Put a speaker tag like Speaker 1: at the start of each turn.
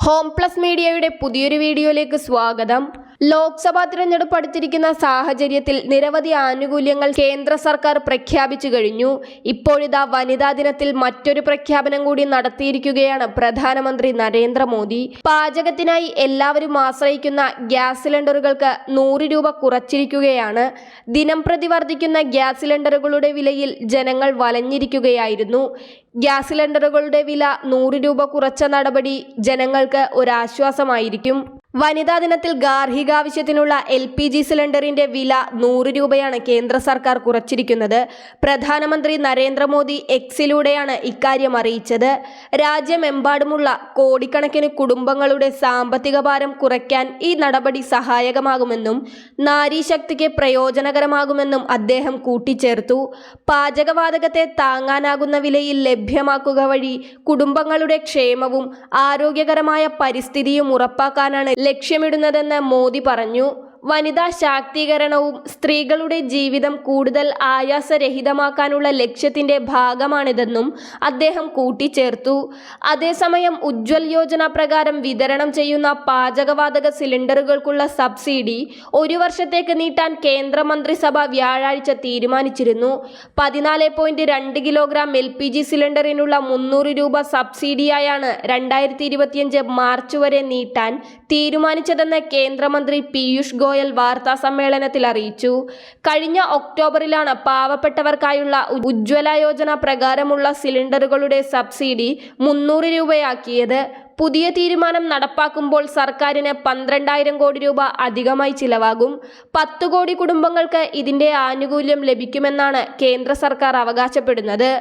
Speaker 1: Home plus മീഡിയയുടെ പുതിയൊരു വീഡിയോയിലേക്ക് സ്വാഗതം. ലോക്സഭാ തിരഞ്ഞെടുപ്പ് അടുത്തിരിക്കുന്ന സാഹചര്യത്തിൽ നിരവധി ആനുകൂല്യങ്ങൾ കേന്ദ്ര സർക്കാർ പ്രഖ്യാപിച്ചു കഴിഞ്ഞു. ഇപ്പോഴിതാ വനിതാ ദിനത്തിൽ മറ്റൊരു പ്രഖ്യാപനം കൂടി നടത്തിയിരിക്കുകയാണ് പ്രധാനമന്ത്രി നരേന്ദ്രമോദി. പാചകത്തിനായി എല്ലാവരും ആശ്രയിക്കുന്ന ഗ്യാസ് സിലിണ്ടറുകൾക്ക് 100 രൂപ കുറച്ചിരിക്കുകയാണ്. ദിനം പ്രതി വർദ്ധിക്കുന്ന ഗ്യാസ് സിലിണ്ടറുകളുടെ വിലയിൽ ജനങ്ങൾ വലഞ്ഞിരിക്കുകയായിരുന്നു. ഗ്യാസ് സിലിണ്ടറുകളുടെ വില 100 രൂപ കുറച്ച നടപടി ജനങ്ങൾക്ക് ഒരാശ്വാസമായിരിക്കും. വനിതാ ദിനത്തിൽ ഗാർഹികാവശ്യത്തിനുള്ള LPG സിലിണ്ടറിന്റെ വില 100 രൂപയാണ് കേന്ദ്ര സർക്കാർ കുറച്ചിരിക്കുന്നത്. പ്രധാനമന്ത്രി നരേന്ദ്രമോദി എക്സിലൂടെയാണ് ഇക്കാര്യം അറിയിച്ചത്. രാജ്യമെമ്പാടുമുള്ള കോടിക്കണക്കിന് കുടുംബങ്ങളുടെ സാമ്പത്തിക ഭാരം കുറയ്ക്കാൻ ഈ നടപടി സഹായകമാകുമെന്നും നാരീശക്തിക്ക് പ്രയോജനകരമാകുമെന്നും അദ്ദേഹം കൂട്ടിച്ചേർത്തു. പാചകവാതകത്തെ താങ്ങാനാകുന്ന വിലയിൽ ലഭ്യമാക്കുക വഴി കുടുംബങ്ങളുടെ ക്ഷേമവും ആരോഗ്യകരമായ പരിസ്ഥിതിയും ഉറപ്പാക്കാനാണ് ലക്ഷ്യമിടുന്നതെന്ന് മോദി പറഞ്ഞു. വനിതാ ശാക്തീകരണവും സ്ത്രീകളുടെ ജീവിതം കൂടുതൽ ആയാസരഹിതമാക്കാനുള്ള ലക്ഷ്യത്തിന്റെ ഭാഗമാണിതെന്നും അദ്ദേഹം കൂട്ടിച്ചേർത്തു. അതേസമയം ഉജ്ജ്വൽ യോജന പ്രകാരം വിതരണം ചെയ്യുന്ന പാചകവാതക സിലിണ്ടറുകൾക്കുള്ള സബ്സിഡി 1 വർഷത്തേക്ക് നീട്ടാൻ കേന്ദ്രമന്ത്രിസഭ വ്യാഴാഴ്ച തീരുമാനിച്ചിരുന്നു. 14.2 കിലോഗ്രാം LPG സിലിണ്ടറിനുള്ള 300 രൂപ സബ്സിഡിയായാണ് 2025 മാർച്ച് വരെ നീട്ടാൻ തീരുമാനിച്ചതെന്ന് കേന്ദ്രമന്ത്രി പീയൂഷ് ഗോയൽ വാർത്താ സമ്മേളനത്തിൽ അറിയിച്ചു. കഴിഞ്ഞ ഒക്ടോബറിലാണ് പാവപ്പെട്ടവർക്കായുള്ള ഉജ്ജ്വല യോജന പ്രകാരമുള്ള സിലിണ്ടറുകളുടെ സബ്സിഡി 300 രൂപയാക്കിയത്. പുതിയ തീരുമാനം നടപ്പാക്കുമ്പോൾ സർക്കാരിന് 12,000 കോടി രൂപ അധികമായി ചിലവാകും. 10 കോടി കുടുംബങ്ങൾക്ക് ഇതിന്റെ ആനുകൂല്യം ലഭിക്കുമെന്നാണ് കേന്ദ്ര സർക്കാർ അവകാശപ്പെടുന്നത്.